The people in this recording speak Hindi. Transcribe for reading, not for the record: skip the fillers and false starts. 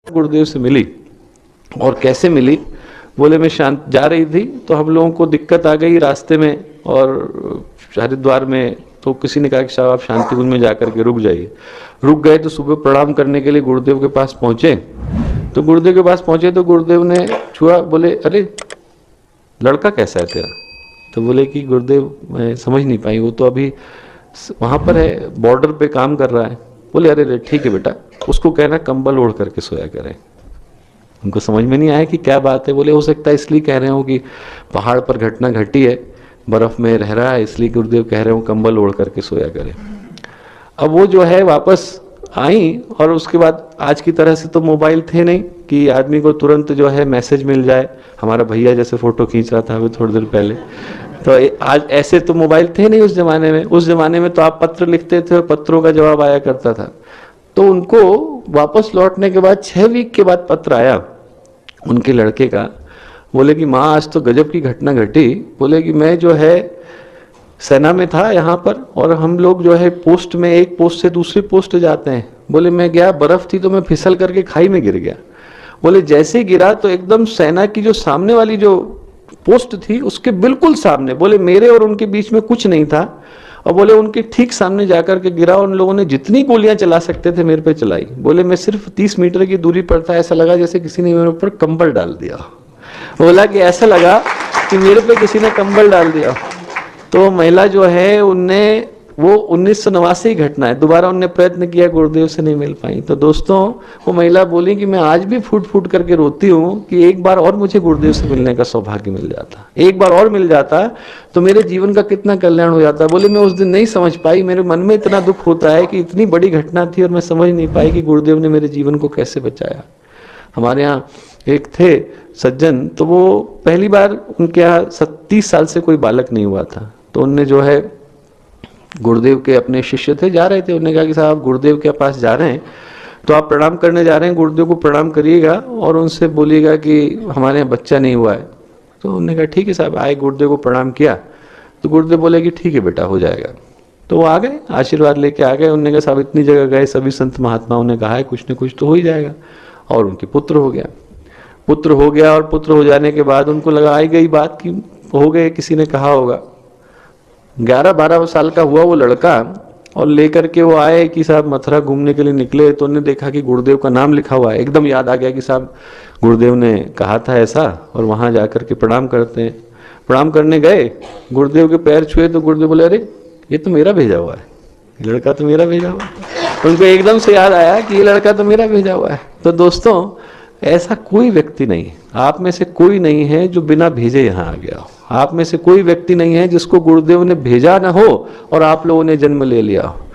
गुरुदेव से मिली। और कैसे मिली? बोले मैं शांत जा रही थी तो हम लोगों को दिक्कत आ गई रास्ते में और हरिद्वार में, तो किसी ने कहा कि साहब आप शांतिकुंज में जाकर के रुक जाइए। रुक गए तो सुबह प्रणाम करने के लिए गुरुदेव के पास पहुंचे। तो गुरुदेव के पास पहुंचे तो गुरुदेव ने छुआ, बोले अरे लड़का कैसा है तेरा? तो बोले कि गुरुदेव मैं समझ नहीं पाई, वो तो अभी वहाँ पर है, बॉर्डर पे काम कर रहा है। बोले अरे ठीक है बेटा, उसको कहना कंबल ओढ़ करके सोया करें। उनको समझ में नहीं आया कि क्या बात है। बोले हो सकता है इसलिए कह रहे हो कि पहाड़ पर घटना घटी है, बर्फ में रह रहा है, इसलिए गुरुदेव कह रहे हो कंबल ओढ़ करके सोया करें। अब वो जो है वापस आई और उसके बाद आज की तरह से तो मोबाइल थे नहीं कि आदमी को तुरंत जो है मैसेज मिल जाए। हमारा भैया जैसे फोटो खींच रहा था अभी थोड़ी देर पहले, तो आज ऐसे तो मोबाइल थे नहीं उस जमाने में। उस जमाने में तो आप पत्र लिखते थे और पत्रों का जवाब आया करता था। तो उनको वापस लौटने के बाद 6 वीक के बाद पत्र आया उनके लड़के का। बोले कि माँ आज तो गजब की घटना घटी। बोले कि मैं जो है सेना में था यहाँ पर और हम लोग जो है पोस्ट में एक पोस्ट से दूसरी पोस्ट जाते हैं। बोले मैं गया, बर्फ थी तो मैं फिसल करके खाई में गिर गया। बोले जैसे ही गिरा तो एकदम सेना की जो सामने वाली जो पोस्ट थी उसके बिल्कुल सामने, बोले मेरे और उनके बीच में कुछ नहीं था, और बोले उनके ठीक सामने जाकर के गिरा। उन लोगों ने जितनी गोलियां चला सकते थे मेरे पे चलाई। बोले मैं सिर्फ 30 मीटर की दूरी पर था, ऐसा लगा जैसे किसी ने मेरे ऊपर कंबल डाल दिया। बोला कि ऐसा लगा कि मेरे पे किसी ने कंबल डाल दिया। तो महिला जो है उनने, वो 1989 घटना है, दोबारा उनने प्रयत्न किया, गुरुदेव से नहीं मिल पाई। तो दोस्तों वो महिला बोली कि मैं आज भी फूट फूट करके रोती हूँ कि एक बार और मुझे गुरुदेव से मिलने का सौभाग्य मिल जाता, एक बार और मिल जाता तो मेरे जीवन का कितना कल्याण हो जाता। बोले मैं उस दिन नहीं समझ पाई, मेरे मन में इतना दुख होता है कि इतनी बड़ी घटना थी और मैं समझ नहीं पाई कि गुरुदेव ने मेरे जीवन को कैसे बचाया। हमारे यहाँ एक थे सज्जन, तो वो पहली बार उनके यहाँ 30 साल से कोई बालक नहीं हुआ था। तो उनने जो है गुरुदेव के अपने शिष्य थे, जा रहे थे, उन्होंने कहा कि साहब गुरुदेव के पास जा रहे हैं तो आप प्रणाम करने जा रहे हैं, गुरुदेव को प्रणाम करिएगा और उनसे बोलिएगा कि हमारे यहाँ बच्चा नहीं हुआ है। तो उन्होंने कहा ठीक है साहब। आए, गुरुदेव को प्रणाम किया तो गुरुदेव बोले कि ठीक है बेटा हो जाएगा। तो वो आ गए, आशीर्वाद लेके आ गए। उन्होंने कहा साहब इतनी जगह गए, सभी संत महात्माओं ने कहा है कुछ न कुछ तो हो ही जाएगा। और उनके पुत्र हो गया, पुत्र हो गया। और पुत्र हो जाने के बाद उनको लगा, आई गई बात कि हो गए, किसी ने कहा होगा। 11-12 साल का हुआ वो लड़का और लेकर के वो आए कि साहब मथुरा घूमने के लिए निकले। तो उन्होंने देखा कि गुरुदेव का नाम लिखा हुआ है। एकदम याद आ गया कि साहब गुरुदेव ने कहा था ऐसा, और वहां जाकर के प्रणाम करते हैं। प्रणाम करने गए, गुरुदेव के पैर छुए तो गुरुदेव बोले अरे ये तो मेरा भेजा हुआ है, ये लड़का तो मेरा भेजा हुआ है। उनको एकदम से याद आया कि ये लड़का तो मेरा भेजा हुआ है। तो दोस्तों ऐसा कोई व्यक्ति नहीं, आप में से कोई नहीं है जो बिना भेजे यहाँ आ गया हो। आप में से कोई व्यक्ति नहीं है जिसको गुरुदेव ने भेजा ना हो और आप लोगों ने जन्म ले लिया हो।